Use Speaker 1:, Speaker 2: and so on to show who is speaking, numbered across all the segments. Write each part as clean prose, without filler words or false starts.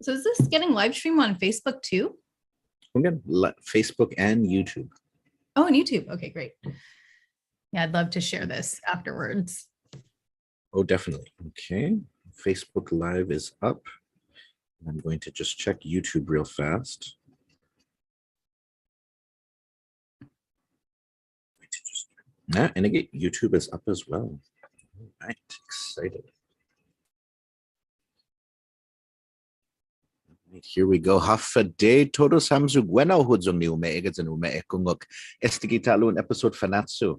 Speaker 1: So is this getting live stream on Facebook too?
Speaker 2: Again, Facebook and YouTube.
Speaker 1: Oh, and YouTube. Okay, great. Yeah, I'd love to share this afterwards.
Speaker 2: Oh, definitely. Okay. Facebook Live is up. I'm going to just check YouTube real fast. And again, YouTube is up as well. All right, excited. Right, here we go. Hafa day todos hamzu gwena hudzong ni umeegad and umeekungok estigitalun episode Fanachu.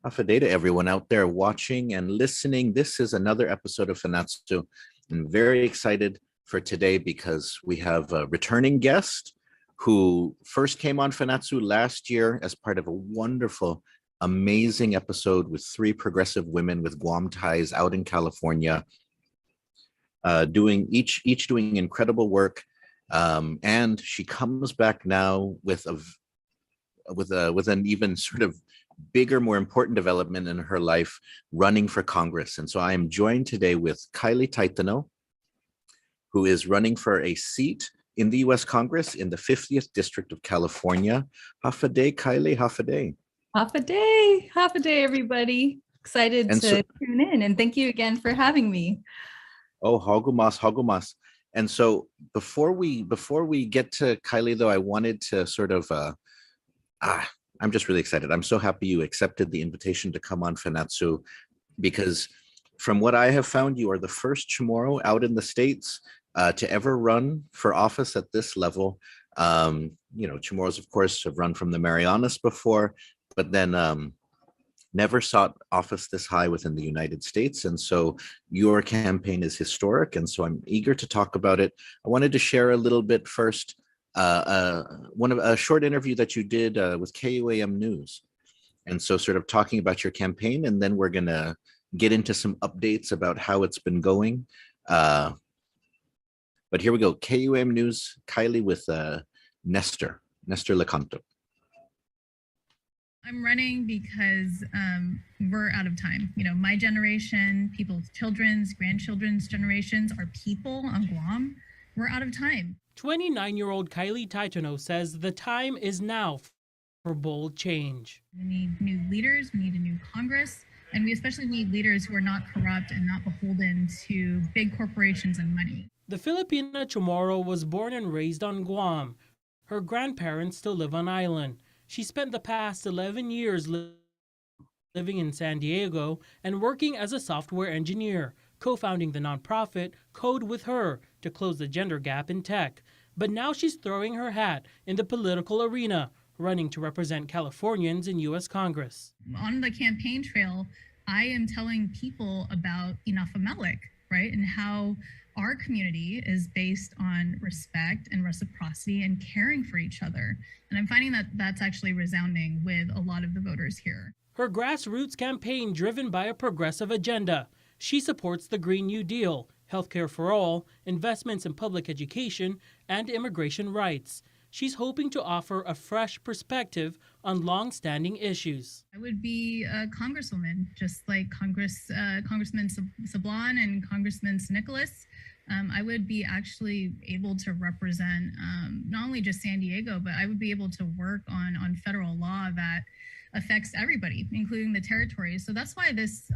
Speaker 2: Hafa day to everyone out there watching and listening. This is another episode of Fanachu. I'm very excited for today because we have a returning guest who first came on Fanachu last year as part of a wonderful, amazing episode with 3 progressive women with Guam ties out in California, doing each doing incredible work. And she comes back now with an even sort of bigger, more important development in her life, running for Congress. And so I am joined today with Kylie Taitano, who is running for a seat in the U.S. Congress in the 50th District of California. Half a day, Kylie, half a day.
Speaker 1: Half a day, everybody. Excited to tune in, and thank you again for having me.
Speaker 2: Oh, hagumas. And so before we get to Kylie, though, I wanted to sort of, I'm just really excited. I'm so happy you accepted the invitation to come on Fanachu, because from what I have found, you are the first Chamorro out in the States to ever run for office at this level. Chamorros, of course, have run from the Marianas before, but then never sought office this high within the United States. And so your campaign is historic. And so I'm eager to talk about it. I wanted to share a little bit first, a short interview that you did with KUAM News. And so sort of talking about your campaign, and then we're going to get into some updates about how it's been going. But here we go. KUAM News, Kylie with Nestor Lecanto.
Speaker 1: I'm running because we're out of time. You know, my generation, people's children's, grandchildren's generations, our people on Guam, we're out of time.
Speaker 3: 29-year-old Kylie Taitano says the time is now for bold change.
Speaker 1: We need new leaders, we need a new Congress, and we especially need leaders who are not corrupt and not beholden to big corporations and money.
Speaker 3: The Filipina Chamorro was born and raised on Guam. Her grandparents still live on island. She spent the past 11 years living in San Diego and working as a software engineer, co-founding the nonprofit Code with Her to close the gender gap in tech. But now she's throwing her hat in the political arena, running to represent Californians in U.S. Congress.
Speaker 1: On the campaign trail, I am telling people about Inafamelik, right, and how our community is based on respect and reciprocity and caring for each other. And I'm finding that that's actually resounding with a lot of the voters here.
Speaker 3: Her grassroots campaign driven by a progressive agenda. She supports the Green New Deal, healthcare for all, investments in public education, and immigration rights. She's hoping to offer a fresh perspective on long-standing issues.
Speaker 1: I would be a congresswoman, just like Congressman Sablan and Congressman Nicholas. I would be actually able to represent not only just San Diego, but I would be able to work on federal law that affects everybody, including the territories. So that's why this,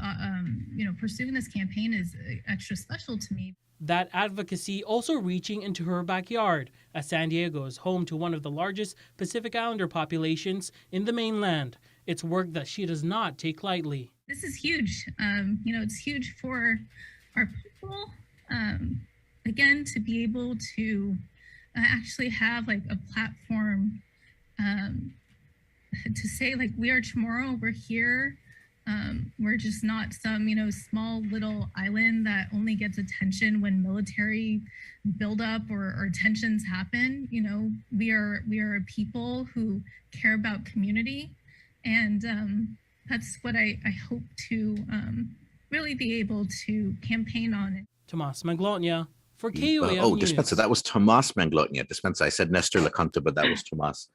Speaker 1: pursuing this campaign is extra special to me.
Speaker 3: That advocacy also reaching into her backyard, as San Diego is home to one of the largest Pacific Islander populations in the mainland. It's work that she does not take lightly.
Speaker 1: This is huge. It's huge for our people. Again, to be able to actually have like a platform to say like, we are Chamorro, we're here. We're just not some, small little island that only gets attention when military buildup or tensions happen. We are a people who care about community, and that's what I hope to really be able to campaign on.
Speaker 3: Tomas Manglotnia for KUAM News.
Speaker 2: Dispensa, that was Tomas Manglotnia. Dispensa, I said Nestor Lecanto, but that was Tomas.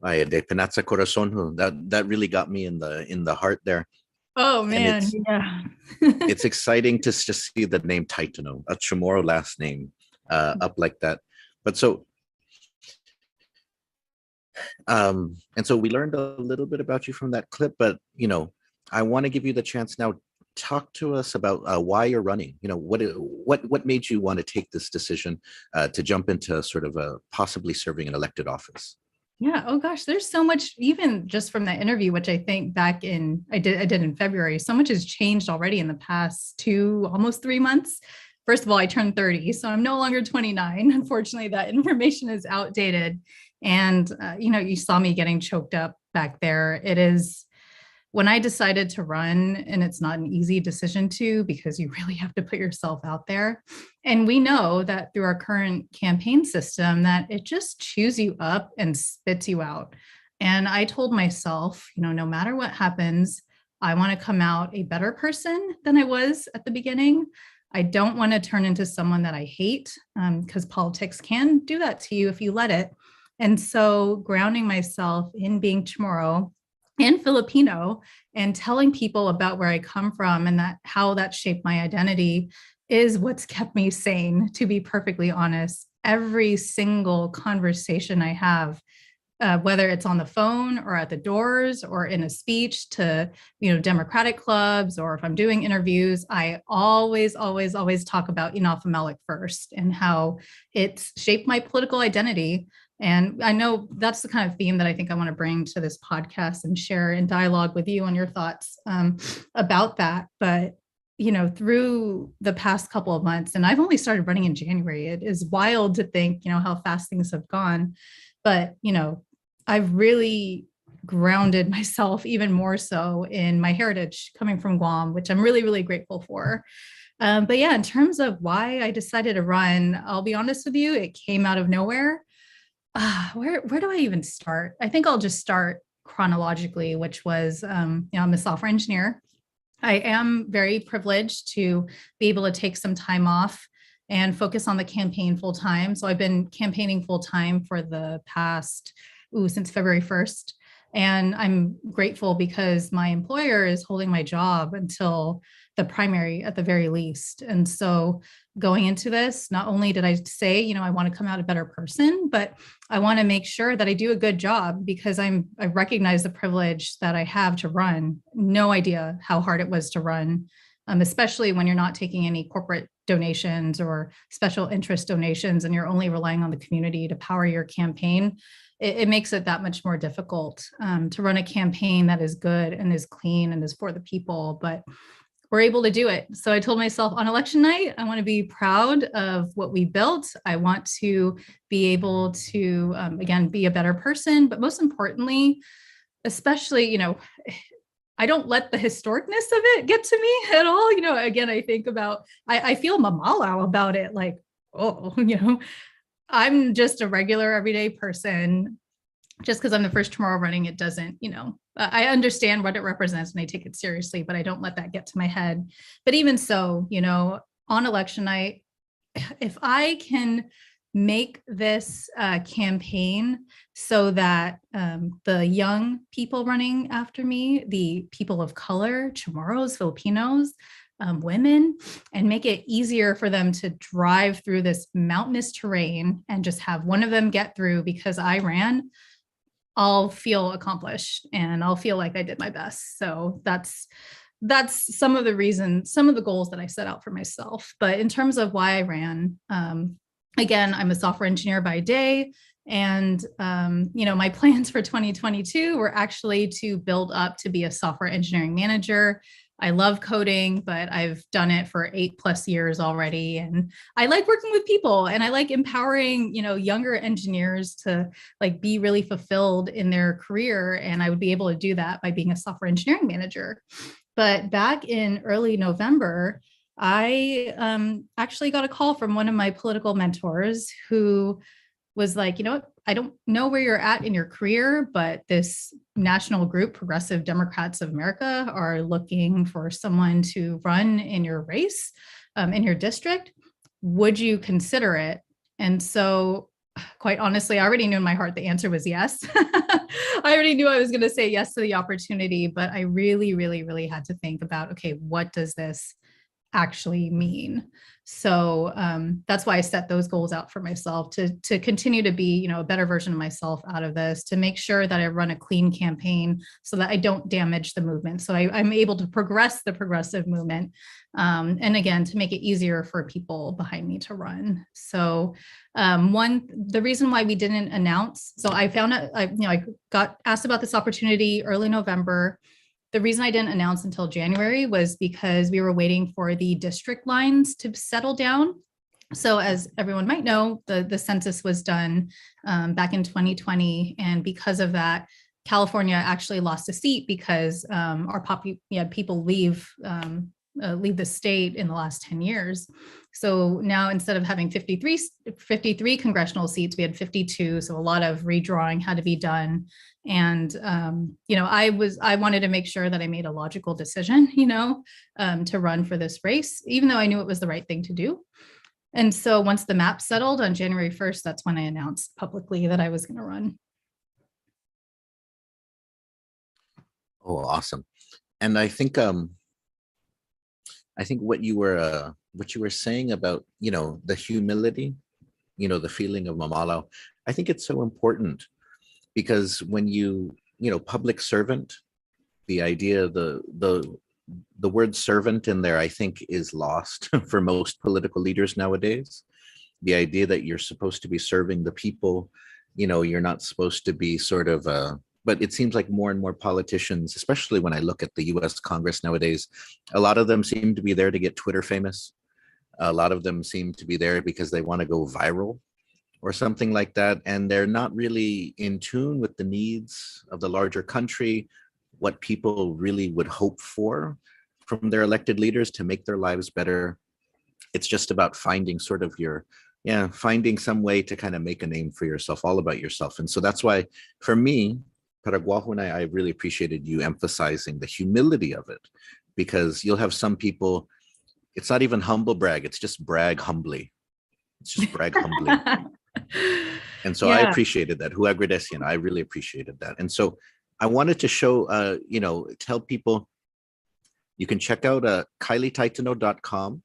Speaker 2: Ay, de Penatza Corazon. That really got me in the heart there.
Speaker 1: Oh man, yeah.
Speaker 2: It's exciting to just see the name Taitano, a Chamorro last name. up like that. But so and so we learned a little bit about you from that clip, but I want to give you the chance now. Talk to us about why you're running. What made you want to take this decision to jump into sort of possibly serving an elected office?
Speaker 4: Yeah. Oh gosh, there's so much, even just from that interview, which I think back in I did in February. So much has changed already in the past almost 3 months. First of all, I turned 30, so I'm no longer 29. Unfortunately, that information is outdated. And you saw me getting choked up back there. It is when I decided to run, and it's not an easy decision because you really have to put yourself out there. And we know that through our current campaign system that it just chews you up and spits you out. And I told myself, no matter what happens, I want to come out a better person than I was at the beginning. I don't want to turn into someone that I hate, because politics can do that to you if you let it. And so grounding myself in being Chamorro and Filipino and telling people about where I come from and how that shaped my identity is what's kept me sane, to be perfectly honest. Every single conversation I have, whether it's on the phone or at the doors or in a speech to, Democratic clubs, or if I'm doing interviews, I always talk about Enough Malik first and how it's shaped my political identity. And I know that's the kind of theme that I think I want to bring to this podcast and share in dialogue with you on your thoughts about that. But, through the past couple of months, and I've only started running in January, it is wild to think, how fast things have gone. But, I've really grounded myself even more so in my heritage coming from Guam, which I'm really, really grateful for. But yeah, in terms of why I decided to run, I'll be honest with you, it came out of nowhere. Where do I even start? I think I'll just start chronologically, which was, I'm a software engineer. I am very privileged to be able to take some time off and focus on the campaign full time. So I've been campaigning full time for the past, since February 1st. And I'm grateful because my employer is holding my job until the primary at the very least. And so going into this, not only did I say, I want to come out a better person, but I want to make sure that I do a good job, because I recognize the privilege that I have to run. No idea how hard it was to run, especially when you're not taking any corporate donations or special interest donations and you're only relying on the community to power your campaign. It makes it that much more difficult to run a campaign that is good and is clean and is for the people, but we're able to do it. So I told myself on election night, I want to be proud of what we built. I want to be able to, again, be a better person, but most importantly, especially, I don't let the historicness of it get to me at all. Again, I think about, I feel mamalau about it. Like, I'm just a regular everyday person. Just because I'm the first Chamorro running, it doesn't, I understand what it represents and I take it seriously, but I don't let that get to my head. But even so, on election night, if I can make this campaign so that the young people running after me, the people of color, Chamorros, Filipinos, women, and make it easier for them to drive through this mountainous terrain and just have one of them get through because I ran, I'll feel accomplished and I'll feel like I did my best. So that's some of the reasons, some of the goals that I set out for myself. But in terms of why I ran, again, I'm a software engineer by day. And, my plans for 2022 were actually to build up to be a software engineering manager. I love coding, but I've done it for 8+ years already. And I like working with people and I like empowering, younger engineers to be really fulfilled in their career. And I would be able to do that by being a software engineering manager. But back in early November, I actually got a call from one of my political mentors who was like, I don't know where you're at in your career, but this national group, Progressive Democrats of America, are looking for someone to run in your race, in your district. Would you consider it? And so, quite honestly, I already knew in my heart the answer was yes. I already knew I was going to say yes to the opportunity, but I really, really, really had to think about, okay, what does this actually mean. So that's why I set those goals out for myself to continue to be, you know, a better version of myself out of this, to make sure that I run a clean campaign so that I don't damage the movement. So I'm able to progress the progressive movement. And again, to make it easier for people behind me to run. So the reason why we didn't announce, so I found out, I got asked about this opportunity early November. The reason I didn't announce until January was because we were waiting for the district lines to settle down. So as everyone might know, the census was done back in 2020. And because of that, California actually lost a seat because people leave the state in the last 10 years. So now instead of having 53 congressional seats, we had 52. So a lot of redrawing had to be done. And, I wanted to make sure that I made a logical decision, to run for this race, even though I knew it was the right thing to do. And so once the map settled on January 1st, that's when I announced publicly that I was going to run.
Speaker 2: Oh, awesome. And I think what you were saying about, the humility, the feeling of mamalo, I think it's so important, because when public servant, the idea, the word servant in there, I think, is lost for most political leaders nowadays. The idea that you're supposed to be serving the people, you're not supposed to be sort of but it seems like more and more politicians, especially when I look at the US Congress nowadays, a lot of them seem to be there to get Twitter famous. A lot of them seem to be there because they want to go viral or something like that. And they're not really in tune with the needs of the larger country, what people really would hope for from their elected leaders to make their lives better. It's just about finding sort of finding some way to kind of make a name for yourself, all about yourself. And so that's why, for me, Paraguajo and I really appreciated you emphasizing the humility of it, because you'll have some people, it's not even humble brag, it's just brag humbly. It's just brag humbly. And so I appreciated that. I really appreciated that. And so I wanted to show, tell people you can check out KylieTaitano.com.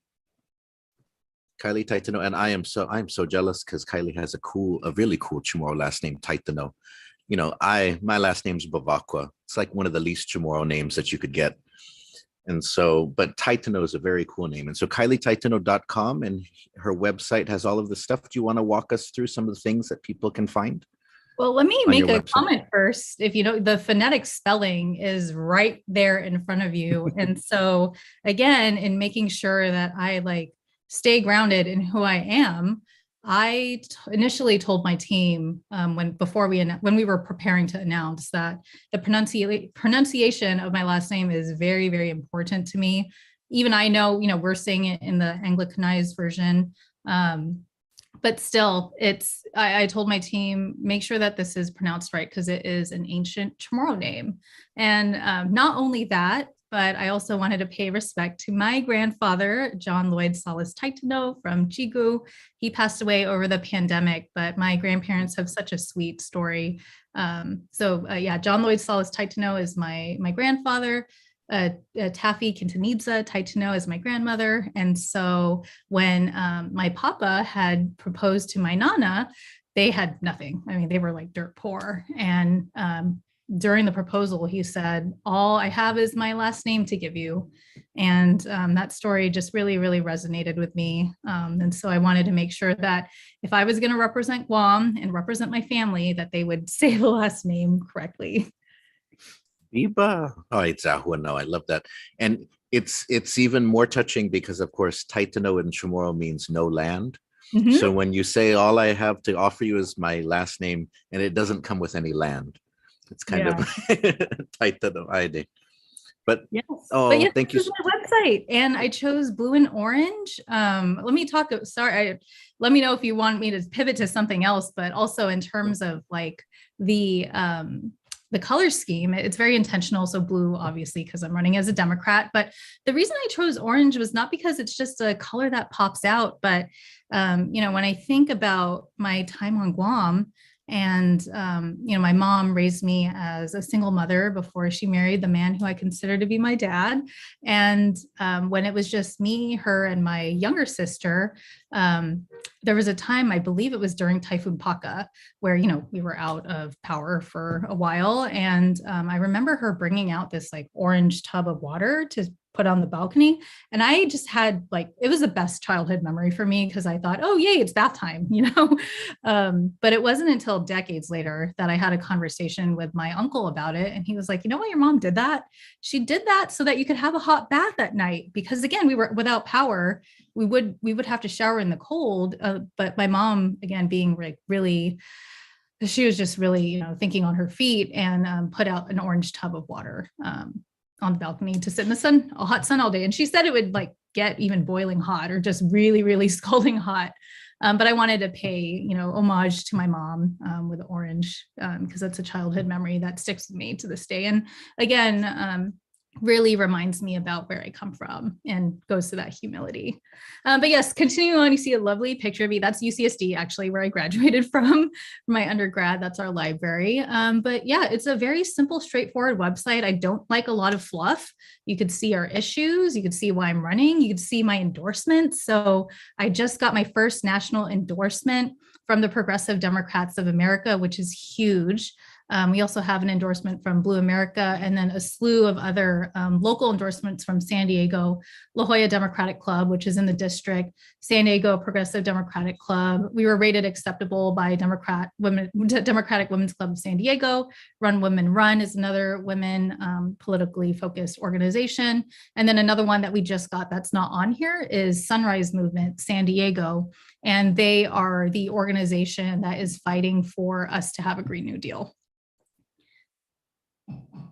Speaker 2: Kylie Taitano, and I'm so jealous because Kylie has a really cool Chamorro last name, Taitano. My last name's Bavacqua. It's like one of the least Chamorro names that you could get. And so, but Taitano is a very cool name. And so KylieTaitano.com, and her website has all of the stuff. Do you want to walk us through some of the things that people can find?
Speaker 4: Well, let me make a comment first. If the phonetic spelling is right there in front of you. And so again, in making sure that I stay grounded in who I am, I initially told my team when we were preparing to announce that the pronunciation of my last name is very, very important to me. Even I know, we're saying it in the Anglicanized version, but still, I told my team, make sure that this is pronounced right, because it is an ancient Chamorro name. And not only that, but I also wanted to pay respect to my grandfather, John Lloyd Salas Taitano from Jigu. He passed away over the pandemic, but my grandparents have such a sweet story. John Lloyd Salas Taitano is my grandfather. Taffy Quintanilla Taitano is my grandmother. And so when my papa had proposed to my nana, they had nothing. I mean, they were like dirt poor. And during the proposal, he said, all I have is my last name to give you. And that story just really, really resonated with me. And so I wanted to make sure that if I was going to represent Guam and represent my family, that they would say the last name correctly.
Speaker 2: Biba. Oh, it's Ahua. No, I love that. And it's even more touching because, of course, Taitano in Chamorro means no land. Mm-hmm. So when you say all I have to offer you is my last name, and it doesn't come with any land, it's kind of Taitano ID. But yes. Thank you.
Speaker 4: My website, and I chose blue and orange. Let me talk. Sorry, let me know if you want me to pivot to something else. But also in terms of the color scheme, it's very intentional. So blue, obviously, because I'm running as a Democrat. But the reason I chose orange was not because it's just a color that pops out, but when I think about my time on Guam, And, my mom raised me as a single mother before she married the man who I consider to be my dad. And when it was just me, her, and my younger sister, there was a time, I believe it was during Typhoon Paka, where, we were out of power for a while. And I remember her bringing out this like orange tub of water to put on the balcony. And I just had it was the best childhood memory for me because I thought, oh, yay, it's bath time, but it wasn't until decades later that I had a conversation with my uncle about it. And he was like, you know why your mom did that? She did that so that you could have a hot bath at night. Because again, we were without power. We would have to shower in the cold. But my mom, again, being really, she was just really, thinking on her feet, and put out an orange tub of water on the balcony to sit in the sun, a hot sun all day. And she said it would get even boiling hot or just really, really scalding hot. But I wanted to pay, homage to my mom with orange because that's a childhood memory that sticks with me to this day. And again, really reminds me about where I come from and goes to that humility. But yes, continuing on, you see a lovely picture of me. That's UCSD, actually, where I graduated from my undergrad. That's our library. But yeah, it's a very simple, straightforward website. I don't like a lot of fluff. You could see our issues. You could see why I'm running. You could see my endorsements. So I just got my first national endorsement from the Progressive Democrats of America, which is huge. We also have an endorsement from Blue America, and then a slew of other local endorsements from San Diego, La Jolla Democratic Club, which is in the district, San Diego Progressive Democratic Club. We were rated acceptable by Democratic Women's Club of San Diego. Run Women Run is another women politically focused organization. And then another one that we just got that's not on here is Sunrise Movement San Diego. And they are the organization that is fighting for us to have a Green New Deal.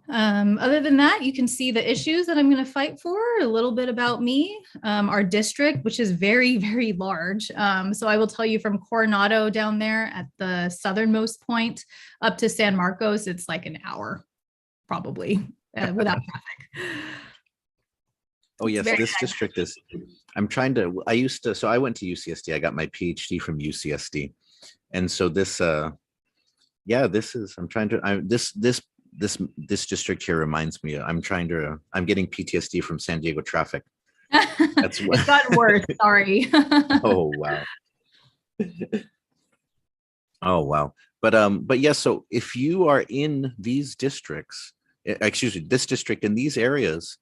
Speaker 4: Other than that, you can see the issues that I'm going to fight for, a little bit about me, our district, which is very, very large. So I will tell you from Coronado down there at the southernmost point up to San Marcos, it's like an hour, probably, without traffic.
Speaker 2: Oh, yes, this district is, I went to UCSD. I got my PhD from UCSD. And so this district here reminds me, I'm getting PTSD from San Diego traffic. That's what
Speaker 4: it's gotten worse. Sorry.
Speaker 2: Oh, wow. Oh, wow. But yes, so if you are in these districts, this district in these areas,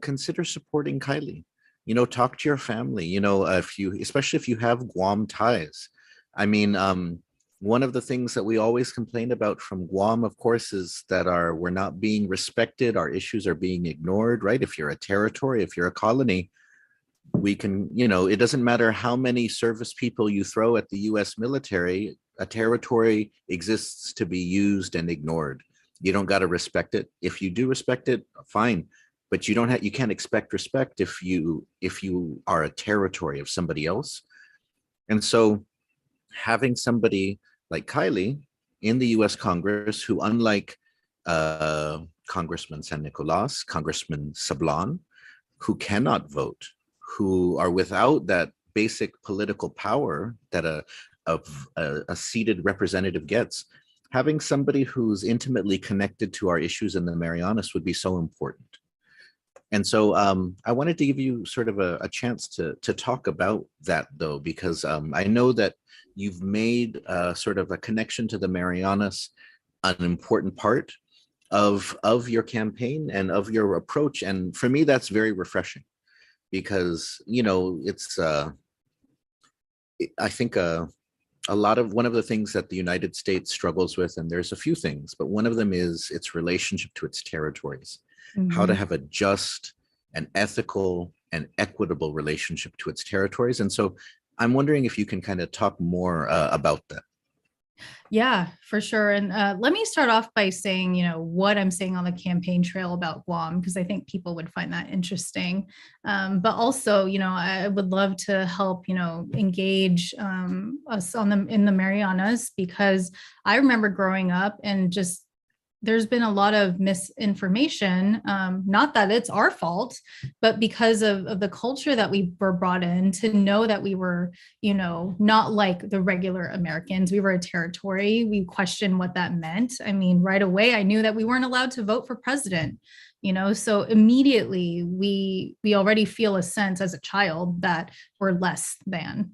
Speaker 2: consider supporting Kylie. Talk to your family, especially if you have Guam ties. I mean, one of the things that we always complain about from Guam, of course, is that we're not being respected. Our issues are being ignored, right? If you're a territory, if you're a colony, we can, it doesn't matter how many service people you throw at the US military, a territory exists to be used and ignored. You don't got to respect it. If you do respect it, fine. But you can't expect respect if you are a territory of somebody else. And so having somebody like Kylie in the US Congress, who unlike Congressman San Nicolas, Congressman Sablon, who cannot vote, who are without that basic political power that a seated representative gets, having somebody who's intimately connected to our issues in the Marianas would be so important. And so I wanted to give you sort of a chance to talk about that, though, because I know that you've made sort of a connection to the Marianas an important part of your campaign and of your approach. And for me, that's very refreshing because, it's, I think one of the things that the United States struggles with, and there's a few things, but one of them is its relationship to its territories. How to have a just and ethical and equitable relationship to its territories. And so I'm wondering if you can kind of talk more about that.
Speaker 4: Yeah, for sure. And let me start off by saying, what I'm saying on the campaign trail about Guam, because I think people would find that interesting. But also, I would love to help, engage us in the Marianas, because I remember growing up and just there's been a lot of misinformation, not that it's our fault, but because of the culture that we were brought in to know that we were, not like the regular Americans. We were a territory. We questioned what that meant. I mean, right away, I knew that we weren't allowed to vote for president, so immediately we already feel a sense as a child that we're less than.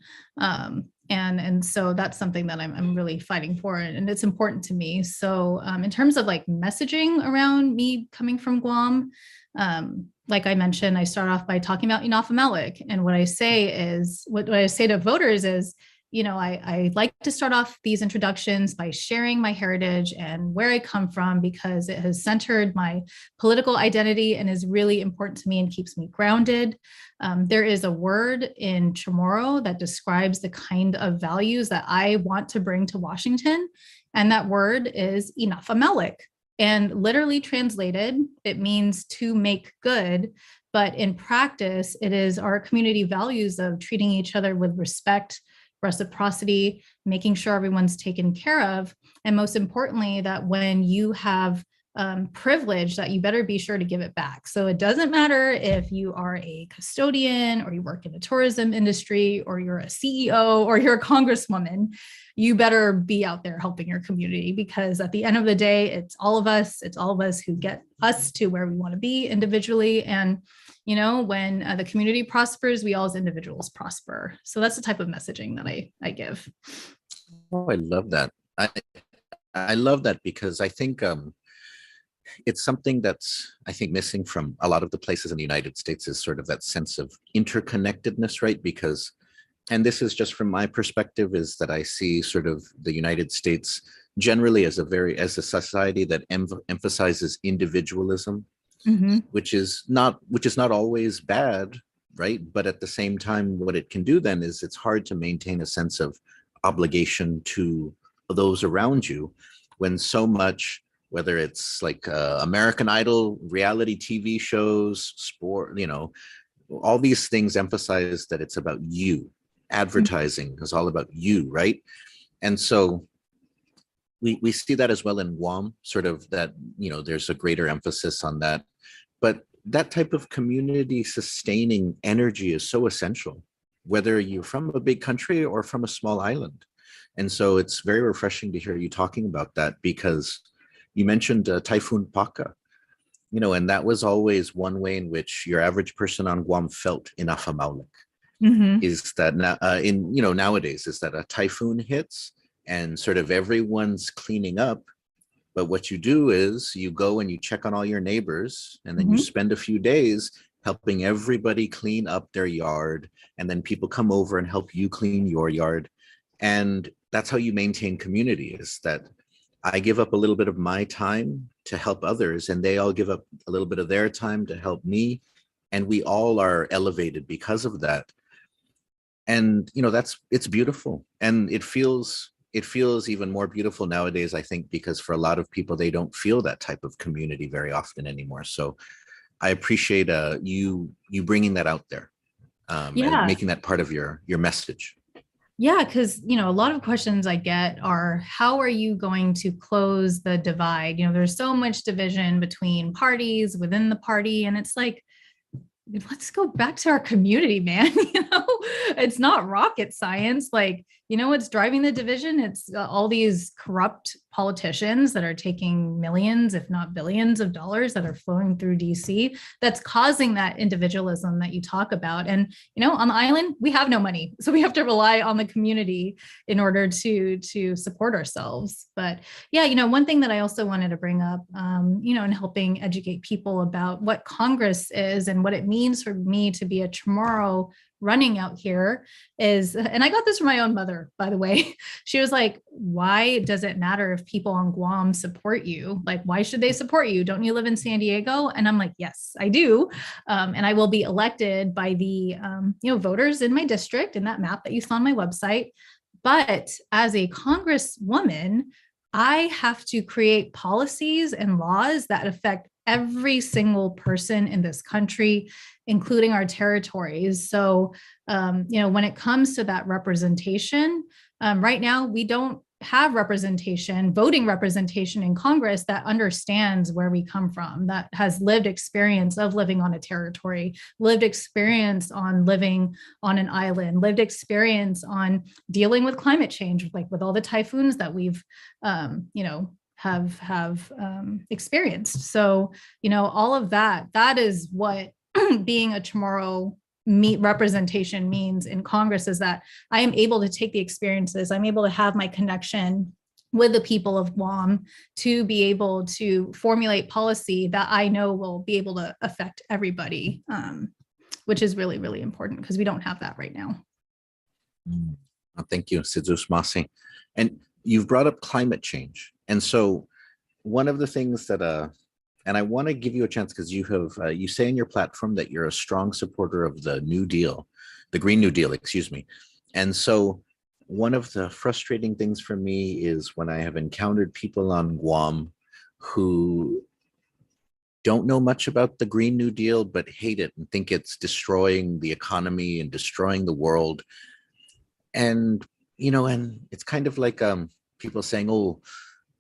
Speaker 4: And so that's something that I'm really fighting for, and it's important to me. So in terms of like messaging around me coming from Guam, like I mentioned, I start off by talking about Inafa Malik. And what I say to voters is, I like to start off these introductions by sharing my heritage and where I come from, because it has centered my political identity and is really important to me and keeps me grounded. There is a word in Chamorro that describes the kind of values that I want to bring to Washington. And that word is Inafa Malik. And literally translated, it means to make good. But in practice, it is our community values of treating each other with respect, reciprocity, making sure everyone's taken care of. And most importantly, that when you have privilege, that you better be sure to give it back. So it doesn't matter if you are a custodian or you work in the tourism industry or you're a CEO or you're a congresswoman, you better be out there helping your community, because at the end of the day, it's all of us who get us to where we want to be individually. And when the community prospers, we all as individuals prosper. So that's the type of messaging that I give.
Speaker 2: Oh, I love that. I love that, because I think it's something that's, I think, missing from a lot of the places in the United States, is sort of that sense of interconnectedness, right? Because, and this is just from my perspective, is that I see sort of the United States generally as a society that emphasizes individualism. Mm-hmm. which is not always bad, right? But at the same time, what it can do then is it's hard to maintain a sense of obligation to those around you when so much, whether it's like American Idol, reality TV shows, sport, all these things emphasize that it's about you. Advertising is all about you, right? And so we see that as well in Guam, sort of that, there's a greater emphasis on that. But that type of community sustaining energy is so essential, whether you're from a big country or from a small island. And so it's very refreshing to hear you talking about that, because you mentioned Typhoon Paka, and that was always one way in which your average person on Guam felt Inafa Malik. Mm-hmm. Is that now nowadays is that a typhoon hits and sort of everyone's cleaning up. But what you do is you go and you check on all your neighbors, and then mm-hmm. you spend a few days helping everybody clean up their yard. And then people come over and help you clean your yard. And that's how you maintain community, is that I give up a little bit of my time to help others, and they all give up a little bit of their time to help me. And we all are elevated because of that. And, it's beautiful. And it feels even more beautiful nowadays, I think, because for a lot of people, they don't feel that type of community very often anymore. So I appreciate you bringing that out there, and making that part of your message.
Speaker 4: Yeah, because, a lot of questions I get are, how are you going to close the divide? There's so much division between parties within the party. And it's like, let's go back to our community, man. It's not rocket science. Like, what's driving the division? It's all these corrupt politicians that are taking millions, if not billions of dollars that are flowing through DC, that's causing that individualism that you talk about. And, on the island, we have no money. So we have to rely on the community in order to support ourselves. But yeah, one thing that I also wanted to bring up, in helping educate people about what Congress is and what it means for me to be a Chamorro running out here is, and I got this from my own mother, by the way. She was like, why does it matter if people on Guam support you? Like, why should they support you? Don't you live in San Diego? And I'm like, yes, I do. And I will be elected by the, voters in my district, in that map that you saw on my website. But as a congresswoman, I have to create policies and laws that affect every single person in this country, including our territories. So, when it comes to that representation, right now, we don't have representation, voting representation in Congress that understands where we come from, that has lived experience of living on a territory, lived experience on living on an island, lived experience on dealing with climate change, like with all the typhoons that we've, have experienced. So, all of that is what being a Chamorro representation means in Congress, is that I am able to take the experiences, I'm able to have my connection with the people of Guam to be able to formulate policy that I know will be able to affect everybody, which is really, really important because we don't have that right now.
Speaker 2: Thank you, Sidzus Masi. And you've brought up climate change. And so one of the things that, and I want to give you a chance because you have, you say in your platform that you're a strong supporter of the New Deal, the Green New Deal, excuse me. And so one of the frustrating things for me is when I have encountered people on Guam who don't know much about the Green New Deal, but hate it and think it's destroying the economy and destroying the world. And, and it's kind of like people saying, oh,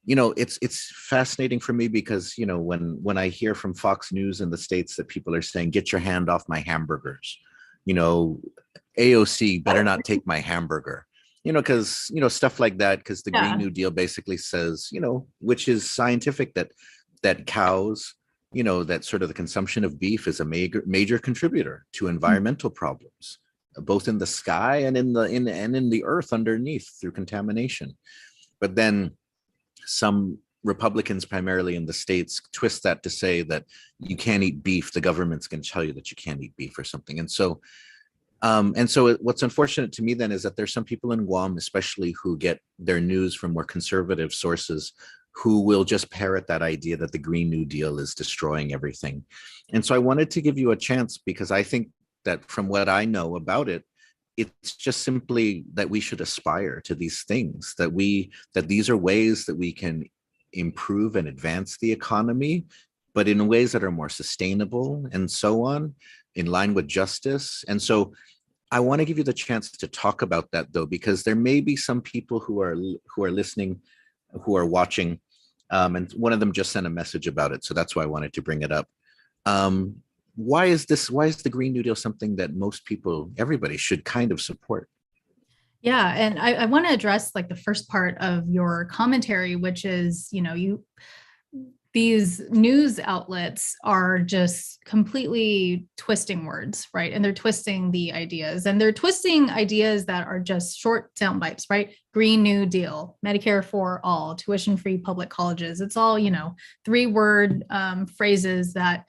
Speaker 2: it's fascinating for me because, when I hear from Fox News in the States that people are saying, get your hand off my hamburgers, AOC better not take my hamburger, because, stuff like that, because the Green New Deal basically says, which is scientific, that cows, that sort of the consumption of beef is a major contributor to environmental problems, both in the sky and in the earth underneath through contamination. But then some Republicans, primarily in the States, twist that to say that you can't eat beef. The government's going to tell you that you can't eat beef or something. And so what's unfortunate to me then is that there's some people in Guam, especially who get their news from more conservative sources, who will just parrot that idea that the Green New Deal is destroying everything. And so I wanted to give you a chance because I think that from what I know about it, it's just simply that we should aspire to these things, that these are ways that we can improve and advance the economy, but in ways that are more sustainable and so on, in line with justice. And so I want to give you the chance to talk about that, though, because there may be some people who are listening, who are watching, and one of them just sent a message about it. So that's why I wanted to bring it up. Why is the Green New Deal something that most people, everybody should kind of support?
Speaker 4: Yeah, and I want to address like the first part of your commentary, which is, these news outlets are just completely twisting words, right? And they're twisting the ideas, and they're twisting ideas that are just short sound bites, right? Green New Deal, Medicare for all, tuition-free public colleges. It's all, 3-word phrases that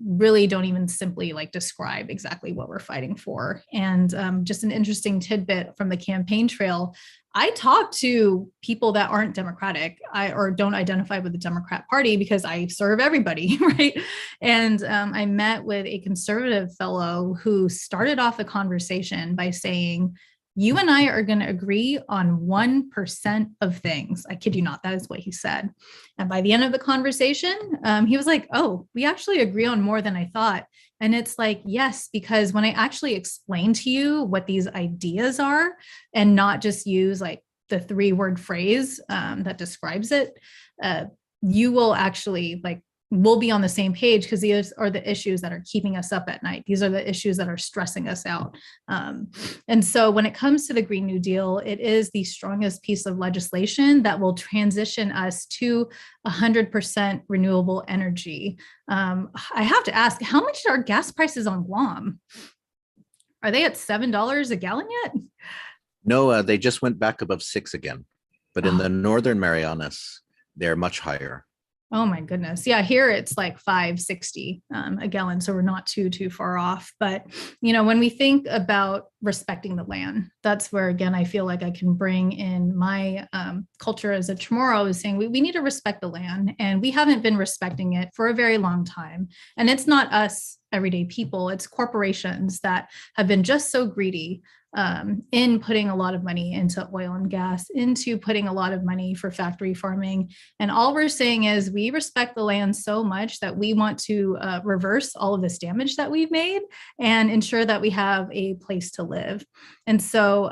Speaker 4: really don't even simply like describe exactly what we're fighting for. And just an interesting tidbit from the campaign trail, I talk to people that aren't Democratic or don't identify with the Democrat Party because I serve everybody, right? And I met with a conservative fellow who started off the conversation by saying, you and I are going to agree on 1% of things. I kid you not, that is what he said. And by the end of the conversation, he was like, oh, we actually agree on more than I thought. And it's like, yes, because when I actually explain to you what these ideas are and not just use like the 3-word phrase that describes it, you will actually we'll be on the same page because these are the issues that are keeping us up at night. These are the issues that are stressing us out. And so when it comes to the Green New Deal, it is the strongest piece of legislation that will transition us to 100% renewable energy. I have to ask, how much are gas prices on Guam? Are they at $7 a gallon yet?
Speaker 2: No, they just went back above 6 again. But in the Northern Marianas, they're much higher.
Speaker 4: Oh my goodness. Yeah, here it's like $5.60 a gallon. So we're not too far off. But, when we think about respecting the land, that's where, again, I feel like I can bring in my culture as a Chamorro, is saying we need to respect the land, and we haven't been respecting it for a very long time. And it's not us everyday people, it's corporations that have been just so greedy in putting a lot of money into oil and gas, into putting a lot of money for factory farming. And all we're saying is we respect the land so much that we want to reverse all of this damage that we've made and ensure that we have a place to live. And so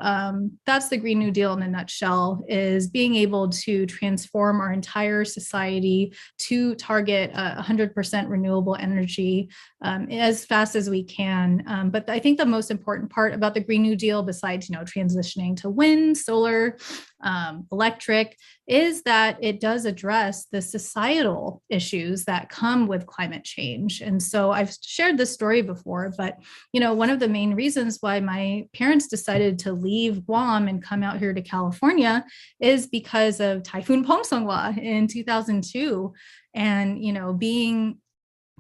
Speaker 4: that's the Green New Deal in a nutshell, is being able to transform our entire society to target 100% renewable energy as fast as we can. But I think the most important part about the Green New Deal, besides transitioning to wind, solar, electric, is that it does address the societal issues that come with climate change. And so I've shared this story before, but one of the main reasons why my parents decided to leave Guam and come out here to California is because of Typhoon Pomsongwa in 2002. And being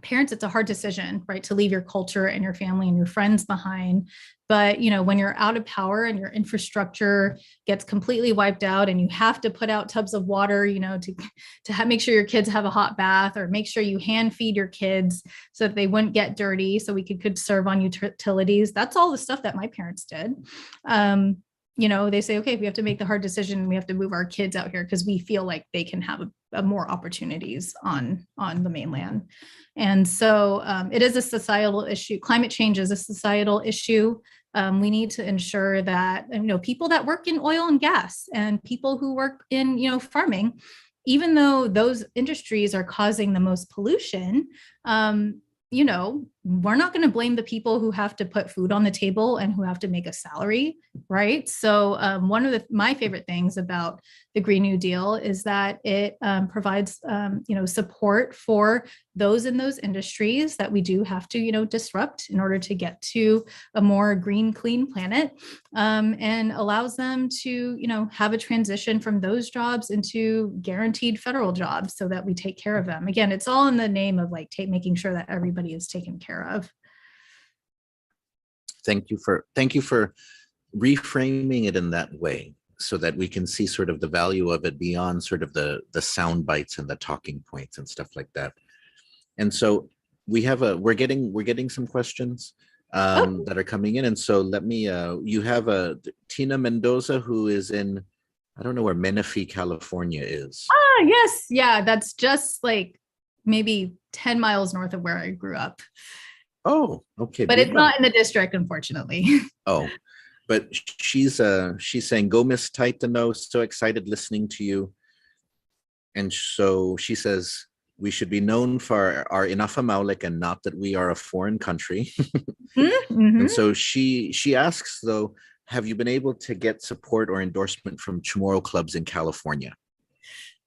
Speaker 4: parents, it's a hard decision, right, to leave your culture and your family and your friends behind. But when you're out of power and your infrastructure gets completely wiped out, and you have to put out tubs of water, to make sure your kids have a hot bath, or make sure you hand feed your kids so that they wouldn't get dirty, so we could serve on utilities. That's all the stuff that my parents did. They say, okay, we have to make the hard decision. We have to move our kids out here because we feel like they can have more opportunities on the mainland. And so it is a societal issue. Climate change is a societal issue. We need to ensure that people that work in oil and gas and people who work in farming, even though those industries are causing the most pollution, we're not going to blame the people who have to put food on the table and who have to make a salary, right? So one of my favorite things about the Green New Deal is that it provides, support for those in those industries that we do have to, disrupt in order to get to a more green, clean planet, and allows them to, have a transition from those jobs into guaranteed federal jobs so that we take care of them. Again, it's all in the name of making sure that everybody is taken care of.
Speaker 2: Thank you for reframing it in that way, so that we can see sort of the value of it beyond sort of the sound bites and the talking points and stuff like that. And so we're getting some questions that are coming in. And so let me, you have Tina Mendoza, who is in, I don't know where Menifee, California is.
Speaker 4: Yes. Yeah. That's just maybe 10 miles north of where I grew up.
Speaker 2: Oh, okay.
Speaker 4: But it's not in the district, unfortunately.
Speaker 2: Oh, but she's saying, go Miss Taitano, so excited listening to you. And so she says, we should be known for our Inafamaulik and not that we are a foreign country.
Speaker 4: Mm-hmm.
Speaker 2: And so she asks, though, have you been able to get support or endorsement from Chamorro clubs in California?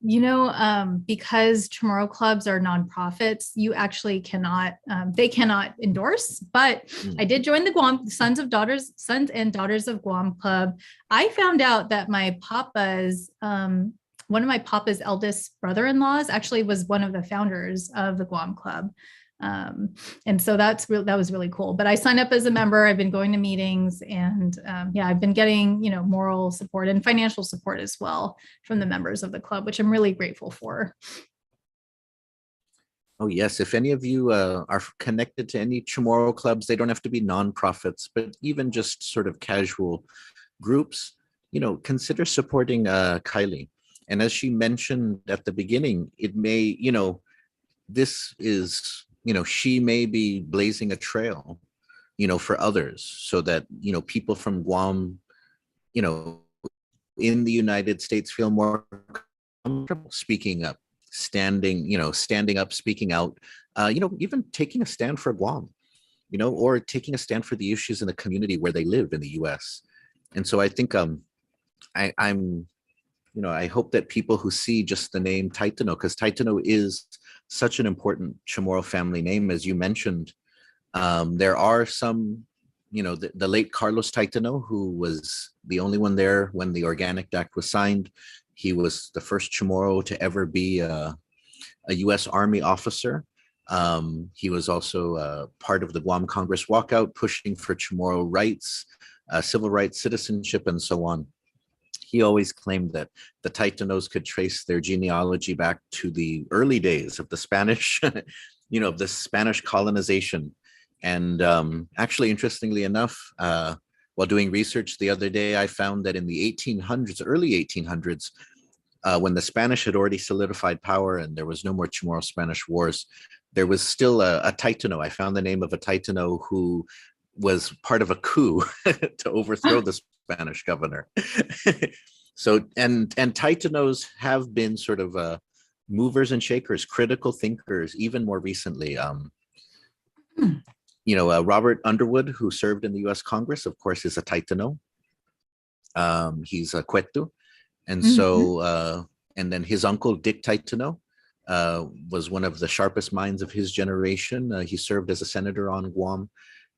Speaker 4: Because Chamorro clubs are nonprofits, you actually cannot, they cannot endorse, but I did join the Guam Sons and Daughters of Guam Club. I found out that my papa's, one of my papa's eldest brother-in-laws actually was one of the founders of the Guam Club. And so that was really cool. But I signed up as a member. I've been going to meetings, and I've been getting, moral support and financial support as well from the members of the club, which I'm really grateful for.
Speaker 2: Oh, yes. If any of you are connected to any Chamorro clubs, they don't have to be nonprofits, but even just sort of casual groups, consider supporting Kylie. And as she mentioned at the beginning, it may, this is, she may be blazing a trail, for others, so that, people from Guam, in the United States feel more comfortable speaking up, standing up, speaking out, even taking a stand for Guam, or taking a stand for the issues in the community where they live in the US. And so I think I hope that people who see just the name Taitano, because Taitano is such an important Chamorro family name, as you mentioned. There are some, the late Carlos Taitano, who was the only one there when the Organic Act was signed. He was the first Chamorro to ever be a U.S. Army officer. He was also part of the Guam Congress walkout, pushing for Chamorro rights, civil rights, citizenship, and so on. He always claimed that the Taitanos could trace their genealogy back to the early days of the Spanish, the Spanish colonization. And actually, interestingly enough, while doing research the other day, I found that in the 1800s, early 1800s, when the Spanish had already solidified power and there was no more Chamorro-Spanish wars, there was still a Taitano. I found the name of a Taitano who was part of a coup to overthrow the Spanish governor. So, and Taitanos have been sort of movers and shakers, critical thinkers, even more recently. Robert Underwood, who served in the U.S. Congress, of course, is a Taitano. He's a Cueto. And so, and then his uncle, Dick Taitano, was one of the sharpest minds of his generation. He served as a senator on Guam.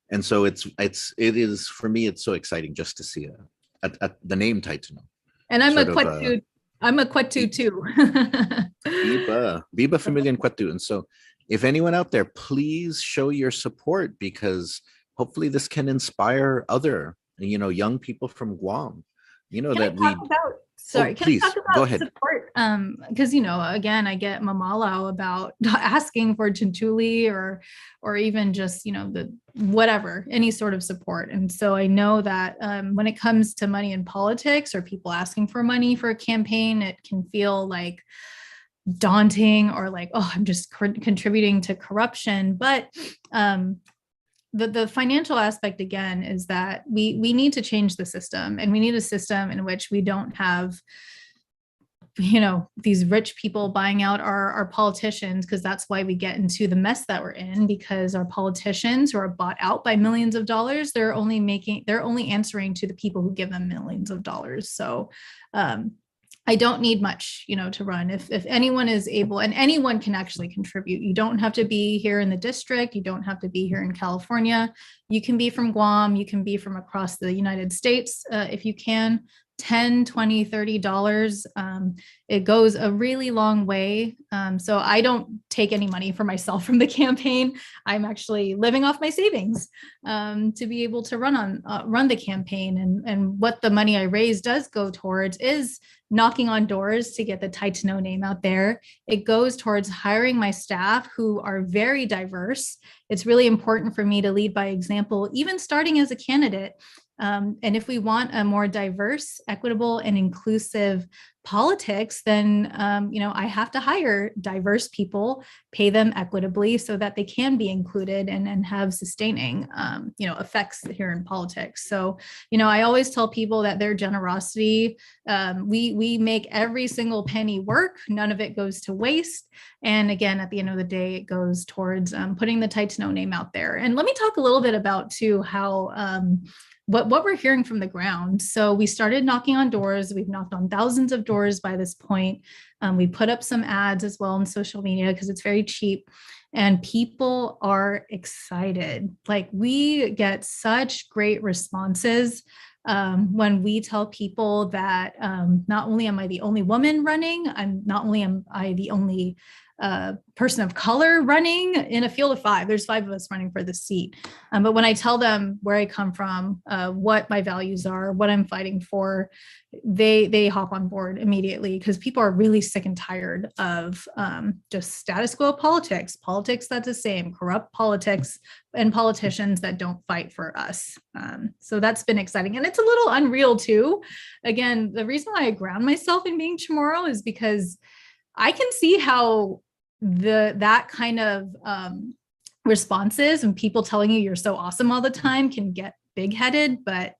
Speaker 2: And so it is, for me, it's so exciting just to see the name Taitano.
Speaker 4: And I'm a Cueto. I'm a Cueto too.
Speaker 2: Viva Familia and Cueto. And so if anyone out there, please show your support, because hopefully this can inspire other, young people from Guam. Please go ahead.
Speaker 4: Support? Because again, I get mamalau about asking for Chintuli or even just the whatever, any sort of support. And so I know that when it comes to money in politics or people asking for money for a campaign, it can feel like daunting or like, oh, I'm just contributing to corruption. But the financial aspect, again, is that we need to change the system, and we need a system in which we don't have these rich people buying out our politicians, because that's why we get into the mess that we're in, because our politicians who are bought out by millions of dollars, they're only answering to the people who give them millions of dollars. So I don't need much, to run. If anyone is able, and anyone can actually contribute. You don't have to be here in the district. You don't have to be here in California. You can be from Guam. You can be from across the United States if you can. $10, $20, $30. It goes a really long way. So I don't take any money for myself from the campaign. I'm actually living off my savings to be able to run the campaign. And what the money I raise does go towards is knocking on doors to get the Taitano name out there. It goes towards hiring my staff, who are very diverse. It's really important for me to lead by example, even starting as a candidate. And if we want a more diverse, equitable, and inclusive politics, then, I have to hire diverse people, pay them equitably so that they can be included and have sustaining, effects here in politics. So, I always tell people that their generosity, we make every single penny work. None of it goes to waste. And again, at the end of the day, it goes towards putting the Taitano name out there. And let me talk a little bit about too how what we're hearing from the ground. So we started knocking on doors. We've knocked on thousands of doors by this point. We put up some ads as well on social media because it's very cheap, and people are excited. Like, we get such great responses when we tell people that not only am I the only woman running, not only am I the only person of color running in a field of 5. There's 5 of us running for the seat. But when I tell them where I come from, what my values are, what I'm fighting for, they hop on board immediately, because people are really sick and tired of just status quo politics that's the same, corrupt politics, and politicians that don't fight for us. So that's been exciting. And it's a little unreal too. Again, the reason why I ground myself in being Chamorro is because I can see how that kind of responses and people telling you you're so awesome all the time can get big-headed, but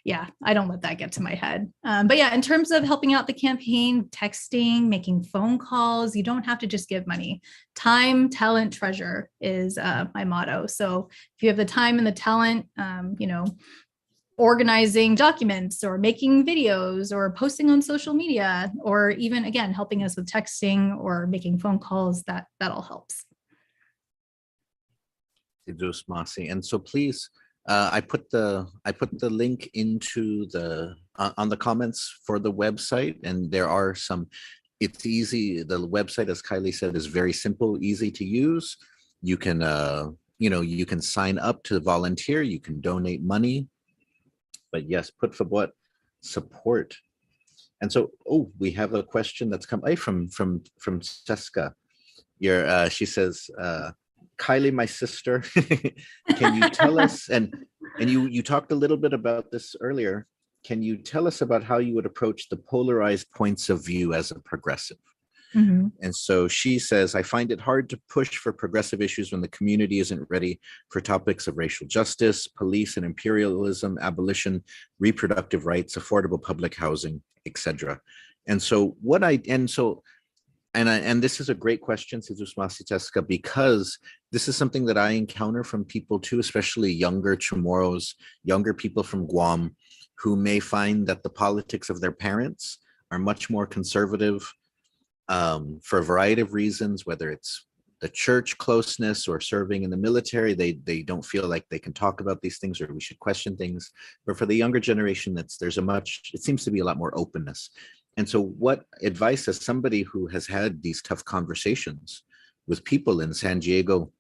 Speaker 4: yeah, I don't let that get to my head. But yeah, in terms of helping out the campaign, texting, making phone calls, you don't have to just give money. Time, talent, treasure is my motto. So if you have the time and the talent, organizing documents or making videos or posting on social media, or even, again, helping us with texting or making phone calls, that all helps.
Speaker 2: And so please, I put the link into on the comments for the website, and there are some. It's easy. The website, as Kylie said, is very simple, easy to use. You can you can sign up to volunteer. You can donate money. But yes, put for what support. And so, we have a question that's come from Seska. She says, Kylie, my sister, can you tell us, and you talked a little bit about this earlier, can you tell us about how you would approach the polarized points of view as a progressive?
Speaker 4: Mhm.
Speaker 2: And so she says, I find it hard to push for progressive issues when the community isn't ready for topics of racial justice, police and imperialism, abolition, reproductive rights, affordable public housing, etc. And so what I, and so, and this is a great question, Sizusmasiteska, because this is something that I encounter from people too, especially younger Chamorros, younger people from Guam, who may find that the politics of their parents are much more conservative, for a variety of reasons, whether it's the church closeness or serving in the military. They don't feel like they can talk about these things, or we should question things. But for the younger generation, it seems to be a lot more openness. And so what advice, as somebody who has had these tough conversations with people in San Diego,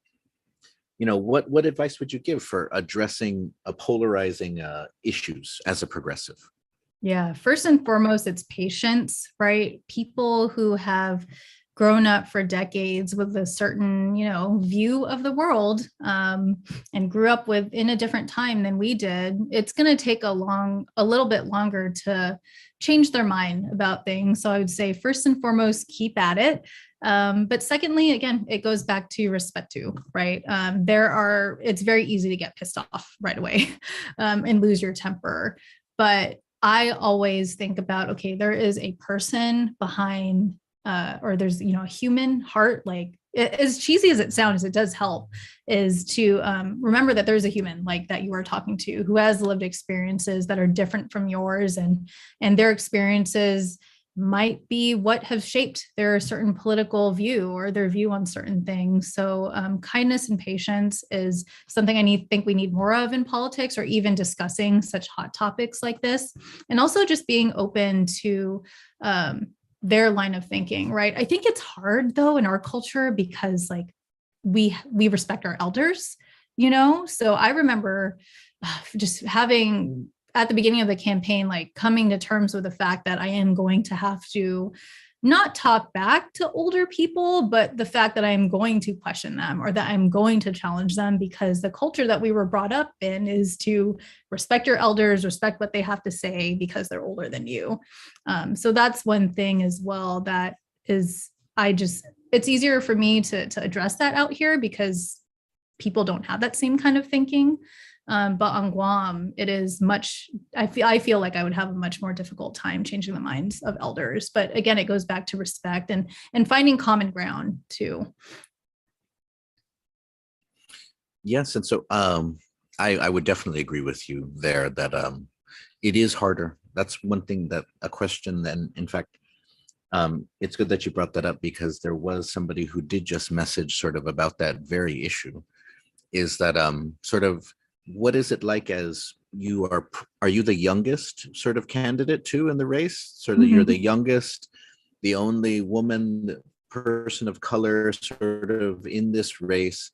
Speaker 2: what advice would you give for addressing a polarizing issues as a progressive?
Speaker 4: Yeah, first and foremost, it's patience, right? People who have grown up for decades with a certain, view of the world, and grew up in a different time than we did. It's going to take a little bit longer to change their mind about things. So I would say, first and foremost, keep at it. But secondly, again, it goes back to respect too, right? It's very easy to get pissed off right away, and lose your temper. But I always think about, okay, there is a person behind, or there's, a human heart. Like, as cheesy as it sounds, it does help, is to remember that there's a human like that you are talking to, who has lived experiences that are different from yours, and their experiences might be what have shaped their certain political view or their view on certain things. So kindness and patience is something I think we need more of in politics, or even discussing such hot topics like this. And also just being open to their line of thinking, right? I think it's hard though in our culture, because like we respect our elders, So I remember just having, at the beginning of the campaign, like coming to terms with the fact that I am going to have to not talk back to older people, but the fact that I am going to question them, or that I'm going to challenge them, because the culture that we were brought up in is to respect your elders, respect what they have to say because they're older than you. So that's one thing as well that is, it's easier for me to address that out here, because people don't have that same kind of thinking. But on Guam, it is I feel like I would have a much more difficult time changing the minds of elders. But again, it goes back to respect and finding common ground too.
Speaker 2: Yes. And so I would definitely agree with you there that it is harder. That's one thing, that a question. And in fact, it's good that you brought that up, because there was somebody who did just message sort of about that very issue, is that sort of, what is it like as are you the youngest sort of candidate too in the race? So that you're the youngest, the only woman, person of color sort of in this race.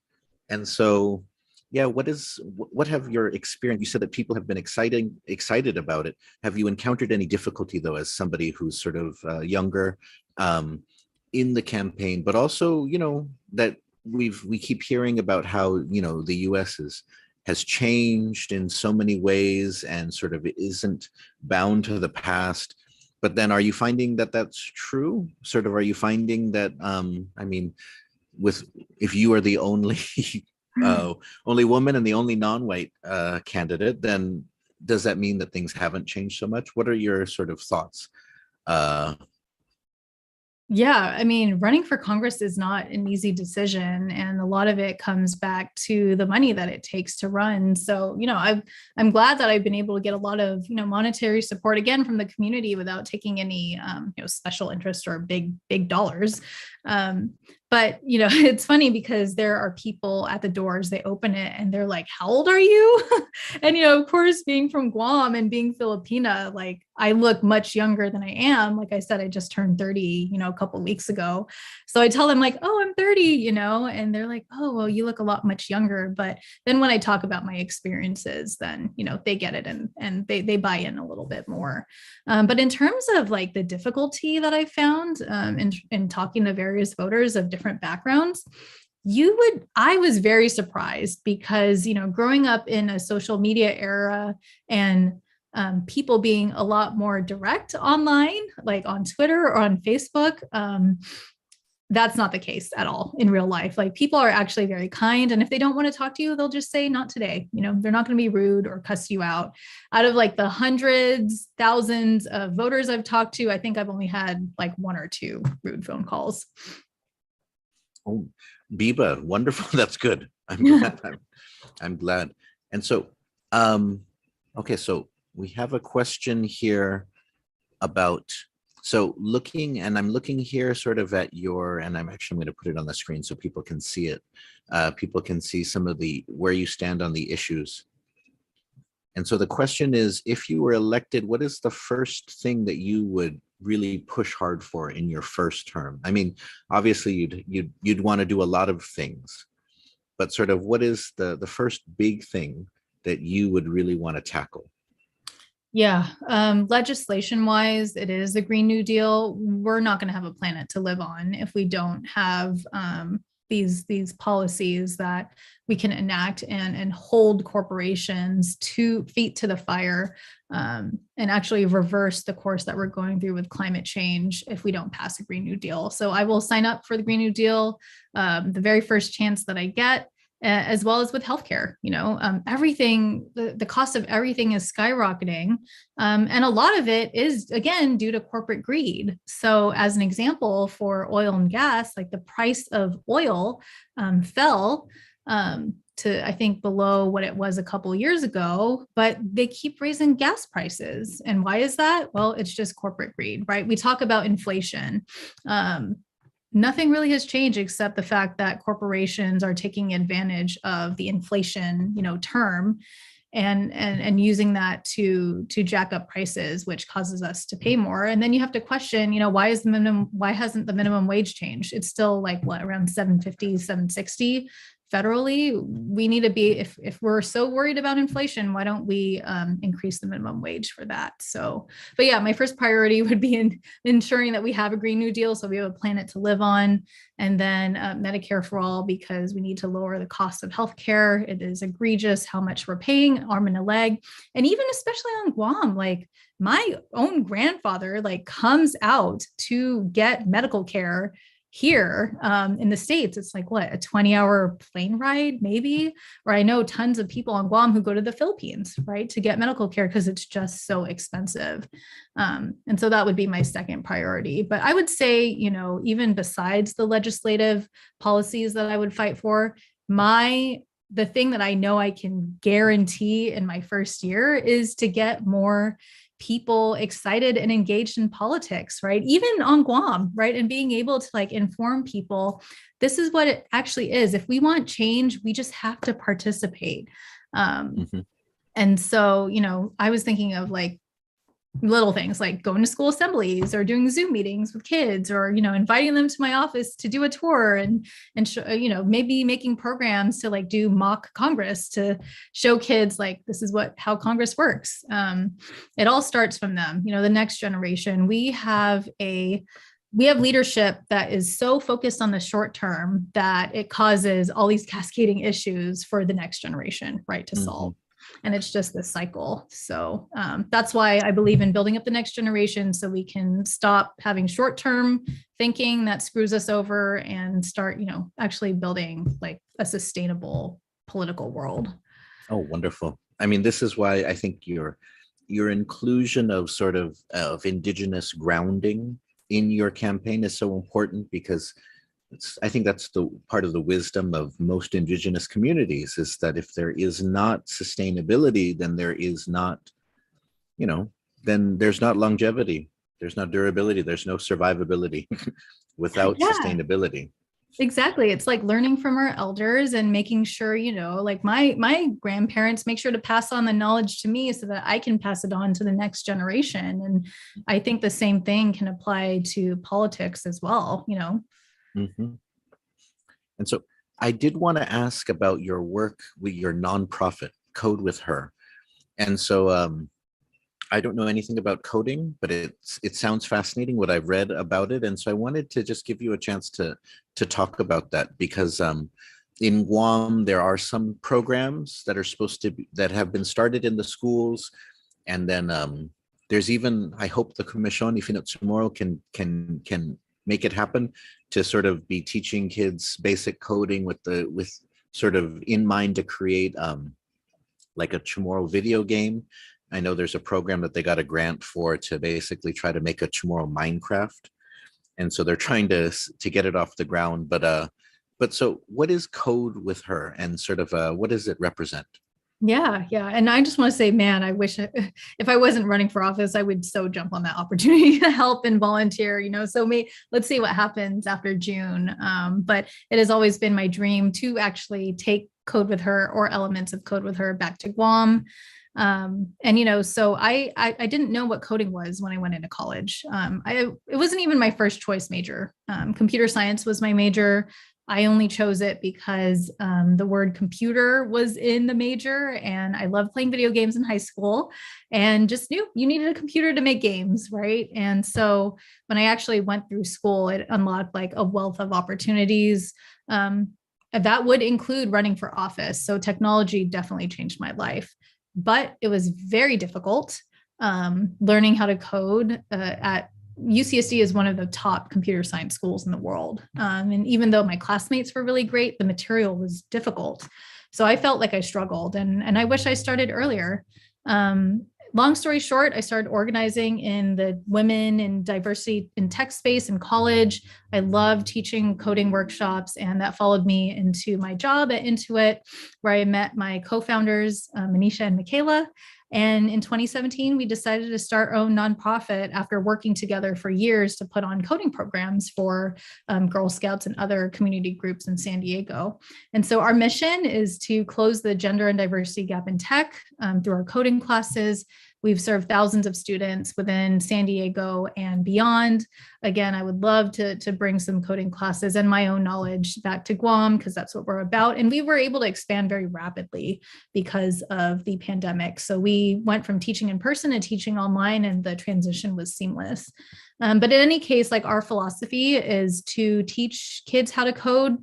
Speaker 2: And so, yeah, what have your experience, you said that people have been excited about it. Have you encountered any difficulty though, as somebody who's sort of younger in the campaign, but also, that we keep hearing about how, the US has changed in so many ways and sort of isn't bound to the past. But then are you finding that that's true? Sort of, are you finding that, if you are the only only woman and the only non-white candidate, then does that mean that things haven't changed so much? What are your sort of thoughts?
Speaker 4: Yeah, running for Congress is not an easy decision, and a lot of it comes back to the money that it takes to run. So, I'm glad that I've been able to get a lot of, monetary support again from the community without taking any, special interest or big dollars. But, it's funny because there are people at the doors, they open it and they're like, how old are you? And, of course, being from Guam and being Filipina, like I look much younger than I am. Like I said, I just turned 30, a couple of weeks ago. So I tell them like, oh, I'm 30, and they're like, oh, well, you look a lot much younger. But then when I talk about my experiences, then, they get it and they buy in a little bit more. But in terms of like the difficulty that I found in talking to various voters of different backgrounds, I was very surprised because, growing up in a social media era and people being a lot more direct online, like on Twitter or on Facebook, that's not the case at all in real life. Like people are actually very kind. And if they don't want to talk to you, they'll just say not today. They're not going to be rude or cuss you out. Out of like the hundreds, thousands of voters I've talked to, I think I've only had like one or two rude phone calls.
Speaker 2: Oh, Biba, wonderful. That's good. I'm glad. I'm glad. And so, okay, so we have a question here about, so I'm looking here sort of at and I'm going to put it on the screen so people can see it. People can see some of where you stand on the issues. And so the question is, if you were elected, what is the first thing that you would really push hard for in your first term? I mean, obviously you'd want to do a lot of things, but sort of what is the first big thing that you would really want to tackle?
Speaker 4: Yeah, legislation wise, it is the Green New Deal. We're not going to have a planet to live on if we don't have these policies that we can enact and hold corporations 2 feet to the fire, and actually reverse the course that we're going through with climate change if we don't pass a Green New Deal. So I will sign up for the Green New Deal the very first chance that I get. As well as with healthcare, everything, the cost of everything is skyrocketing. And a lot of it is, again, due to corporate greed. So as an example, for oil and gas, like the price of oil fell to, I think, below what it was a couple of years ago, but they keep raising gas prices. And why is that? Well, it's just corporate greed, right? We talk about inflation. Nothing really has changed except the fact that corporations are taking advantage of the inflation, term and using that to jack up prices, which causes us to pay more. And then you have to question, why hasn't the minimum wage changed? It's still like around 750, 760 federally. We need to be, if we're so worried about inflation, why don't we increase the minimum wage for that? So, but yeah, my first priority would be in ensuring that we have a Green New Deal so we have a planet to live on, and then Medicare for all, because we need to lower the cost of healthcare. It is egregious how much we're paying, arm and a leg, and even especially on Guam, like my own grandfather comes out to get medical care here in the States. It's like a 20-hour plane ride, maybe. Or I know tons of people on Guam who go to the Philippines, right, to get medical care because it's just so expensive. And so that would be my second priority. But I would say, even besides the legislative policies that I would fight for, the thing that I know I can guarantee in my first year is to get more people excited and engaged in politics, right? Even on Guam, right? And being able to inform people, this is what it actually is. If we want change, we just have to participate. And so, I was thinking of little things like going to school assemblies or doing Zoom meetings with kids, or inviting them to my office to do a tour and maybe making programs to do mock Congress to show kids this is how Congress works. It all starts from them, the next generation. We have leadership that is so focused on the short term that it causes all these cascading issues for the next generation, right, to solve. And it's just this cycle. So that's why I believe in building up the next generation, so we can stop having short-term thinking that screws us over and start, actually building a sustainable political world.
Speaker 2: Oh, wonderful. I mean, this is why I think your inclusion of of indigenous grounding in your campaign is so important, because I think that's the part of the wisdom of most indigenous communities, is that if there is not sustainability, then there is not, then there's not longevity, there's not durability, there's no survivability without sustainability.
Speaker 4: Exactly. It's like learning from our elders and making sure, my grandparents make sure to pass on the knowledge to me so that I can pass it on to the next generation. And I think the same thing can apply to politics as well,
Speaker 2: And so I did want to ask about your work with your nonprofit, Code with Her. And so I don't know anything about coding, but it sounds fascinating what I've read about it, and so I wanted to just give you a chance to talk about that because in Guam there are some programs that are supposed to be, that have been started in the schools, and then there's even, I hope the Commission tomorrow can make it happen to sort of be teaching kids basic coding with sort of in mind to create like a Chamorro video game. I know there's a program that they got a grant for to basically try to make a Chamorro Minecraft, and so they're trying to get it off the ground. But so what is code with her, and sort of what does it represent?
Speaker 4: Yeah, yeah. And I just want to say, man, I wish if I wasn't running for office, I would so jump on that opportunity to help and volunteer, So let's see what happens after June. But it has always been my dream to actually take code with her or elements of code with her back to Guam. So I didn't know what coding was when I went into college. It wasn't even my first choice major. Computer science was my major. I only chose it because the word computer was in the major, and I loved playing video games in high school and just knew you needed a computer to make games, right? And so when I actually went through school, it unlocked like a wealth of opportunities. That would include running for office. So technology definitely changed my life, but it was very difficult learning how to code at UCSD is one of the top computer science schools in the world. And even though my classmates were really great, the material was difficult. So I felt like I struggled, and I wish I started earlier. Long story short, I started organizing in the women and diversity in tech space in college. I loved teaching coding workshops, and that followed me into my job at Intuit, where I met my co-founders, Manisha and Michaela. And in 2017, we decided to start our own nonprofit after working together for years to put on coding programs for Girl Scouts and other community groups in San Diego. And so our mission is to close the gender and diversity gap in tech through our coding classes. We've served thousands of students within San Diego and beyond. Again, I would love to bring some coding classes and my own knowledge back to Guam, because that's what we're about. And we were able to expand very rapidly because of the pandemic. So we went from teaching in person to teaching online, and the transition was seamless. But in any case, like, our philosophy is to teach kids how to code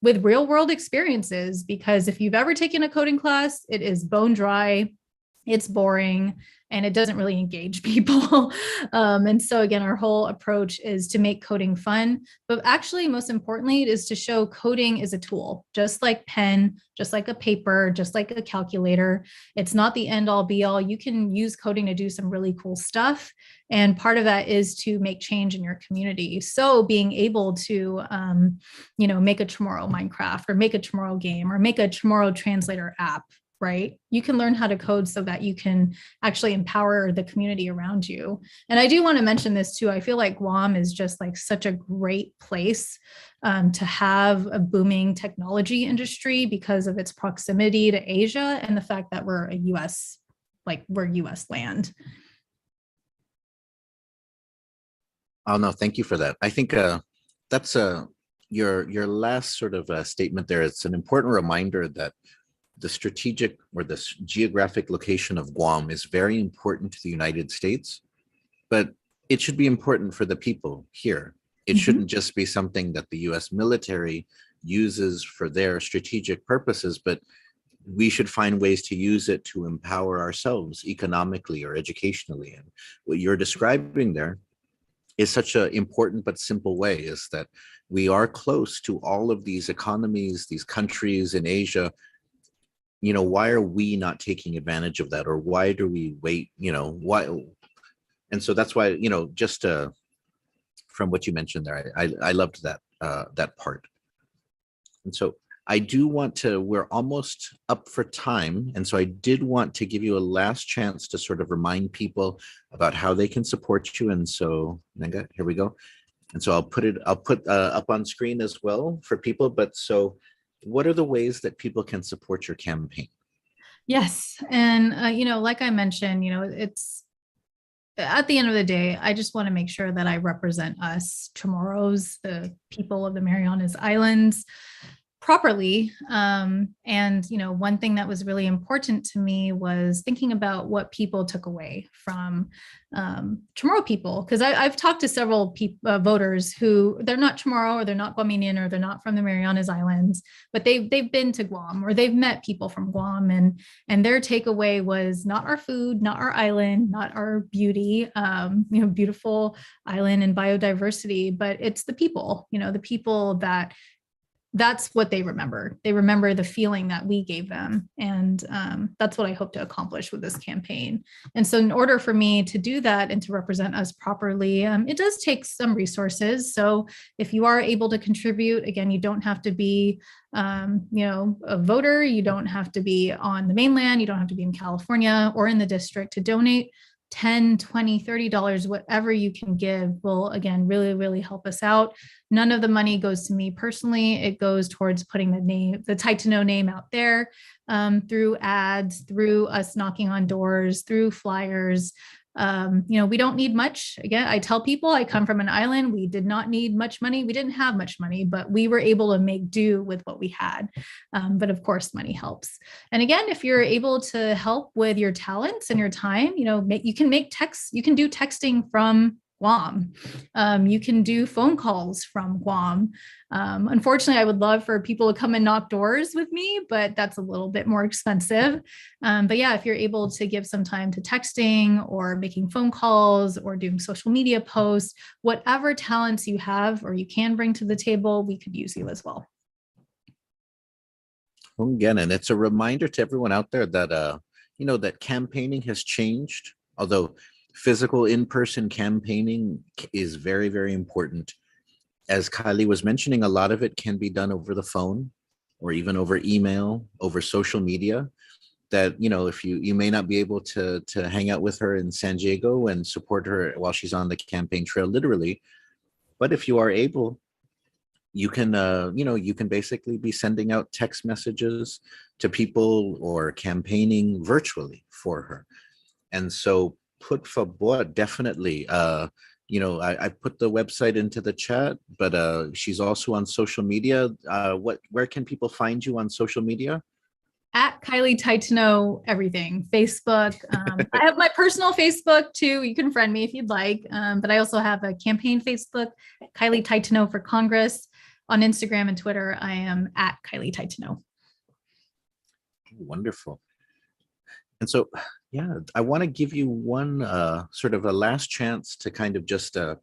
Speaker 4: with real world experiences, because if you've ever taken a coding class, it is bone dry, it's boring, and it doesn't really engage people. And so again, our whole approach is to make coding fun, but actually most importantly, it is to show coding is a tool, just like pen, just like a paper, just like a calculator. It's not the end all be all. You can use coding to do some really cool stuff. And part of that is to make change in your community. So being able to, make a Chamorro Minecraft, or make a Chamorro game, or make a Chamorro translator app, right? You can learn how to code so that you can actually empower the community around you. And I do want to mention this too. I feel like Guam is just like such a great place to have a booming technology industry because of its proximity to Asia and the fact that we're US land.
Speaker 2: Oh no, thank you for that. I think that's your last sort of statement there. It's an important reminder that the strategic or the geographic location of Guam is very important to the United States, but it should be important for the people here. It shouldn't just be something that the US military uses for their strategic purposes, but we should find ways to use it to empower ourselves economically or educationally. And what you're describing there is such an important but simple way, is that we are close to all of these economies, these countries in Asia. Why are we not taking advantage of that? Or why do we wait? Why? And so that's why, just from what you mentioned there, I loved that part. And so I do want to, we're almost up for time. And so I did want to give you a last chance to sort of remind people about how they can support you. And so, Nenga, here we go. And so I'll put up on screen as well for people. But so, what are the ways that people can support your campaign?
Speaker 4: Yes. And, like I mentioned, it's at the end of the day, I just want to make sure that I represent us, Chamorros, the people of the Marianas Islands, properly. And, one thing that was really important to me was thinking about what people took away from Chamorro people. Because I've talked to several voters who they're not Chamorro, or they're not Guamanian, or they're not from the Marianas Islands, but they've been to Guam, or they've met people from Guam, and their takeaway was not our food, not our island, not our beauty, beautiful island and biodiversity, but it's the people, the people that's what they remember. They remember the feeling that we gave them. And that's what I hope to accomplish with this campaign. And so in order for me to do that and to represent us properly, it does take some resources. So if you are able to contribute, again, you don't have to be a voter. You don't have to be on the mainland. You don't have to be in California or in the district to donate. $10, $20, $30, whatever you can give will, again, really, really help us out. None of the money goes to me personally. It goes towards putting the Taitano name out there, through ads, through us knocking on doors, through flyers. We don't need much. Again, I tell people I come from an island. We did not need much money. We didn't have much money, but we were able to make do with what we had. But of course, money helps. And again, if you're able to help with your talents and your time, you can make text, you can do texting from Guam. You can do phone calls from Guam. Unfortunately, I would love for people to come and knock doors with me, but that's a little bit more expensive. But yeah, if you're able to give some time to texting or making phone calls or doing social media posts, whatever talents you have or you can bring to the table, we could use you as well.
Speaker 2: Again, and it's a reminder to everyone out there that, that campaigning has changed, although physical in-person campaigning is very, very important. As Kylie was mentioning, a lot of it can be done over the phone or even over email, over social media. That, if you may not be able to hang out with her in San Diego and support her while she's on the campaign trail, literally. But if you are able, you can, you can basically be sending out text messages to people or campaigning virtually for her. And so, put favor, definitely. I put the website into the chat, but she's also on social media. Where can people find you on social media?
Speaker 4: At Kylie Taitano, everything. Facebook. I have my personal Facebook too. You can friend me if you'd like. But I also have a campaign Facebook, Kylie Taitano for Congress. On Instagram and Twitter, I am at Kylie Taitano.
Speaker 2: Wonderful. And so, yeah, I want to give you one sort of a last chance to kind of just, to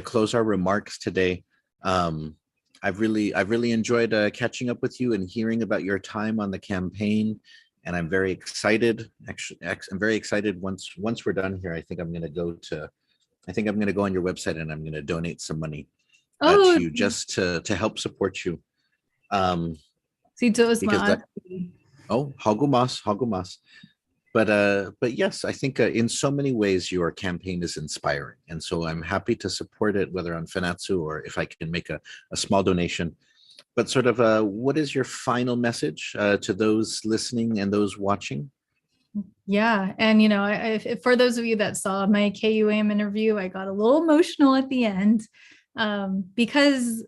Speaker 2: close our remarks today. I've really enjoyed catching up with you and hearing about your time on the campaign, and I'm very excited. Actually, I'm very excited. Once we're done here, I think I'm going to go on your website and I'm going to donate some money to you just to help support you. Hagumas. But yes, I think in so many ways your campaign is inspiring. And so I'm happy to support it, whether on Fanachu or if I can make a small donation. But sort of what is your final message to those listening and those watching?
Speaker 4: Yeah. And, for those of you that saw my KUAM interview, I got a little emotional at the end because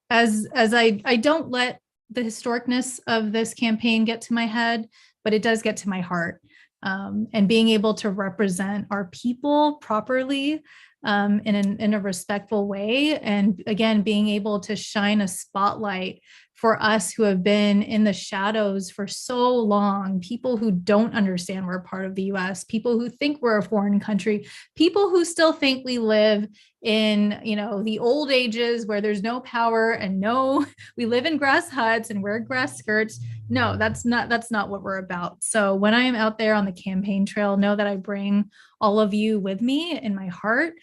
Speaker 4: as I don't let the historicness of this campaign get to my head, but it does get to my heart. And being able to represent our people properly in a respectful way. And again, being able to shine a spotlight for us who have been in the shadows for so long, people who don't understand we're part of the US, people who think we're a foreign country, people who still think we live in, the old ages where there's no power and we live in grass huts and wear grass skirts. No, that's not what we're about. So when I am out there on the campaign trail, know that I bring all of you with me in my heart,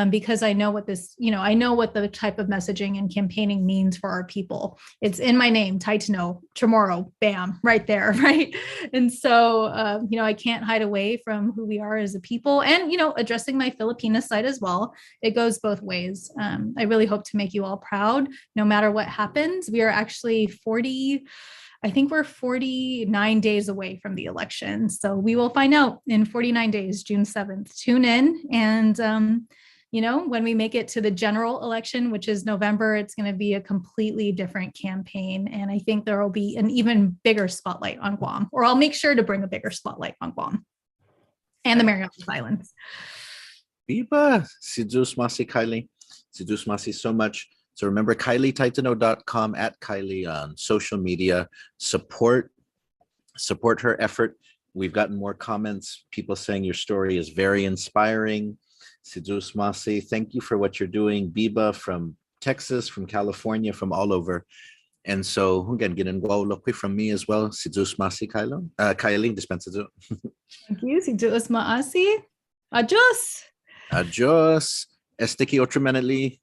Speaker 4: because I know what I know what the type of messaging and campaigning means for our people. It's in my name, Taitano, Chamorro, bam, right there, right? And so, I can't hide away from who we are as a people and, addressing my Filipina side as well. It goes both ways. I really hope to make you all proud, no matter what happens. We are actually 49 days away from the election. So we will find out in 49 days, June 7th. Tune in and, when we make it to the general election, which is November, it's going to be a completely different campaign. And I think there will be an even bigger spotlight on Guam, or I'll make sure to bring a bigger spotlight on Guam and the Marianas Islands.
Speaker 2: Biba, Sidus Masi Kylie. Sidus Masi so much. So remember, KylieTaitano.com, at Kylie on social media. Support her effort. We've gotten more comments, people saying your story is very inspiring. Sidus Masi, thank you for what you're doing. Biba from Texas, from California, from all over. And so, again, from me as well. Sidus Masi Kylie, dispensa.
Speaker 4: Thank you. Sidus Maasi. Adios.
Speaker 2: Adios. Esteki otramenali.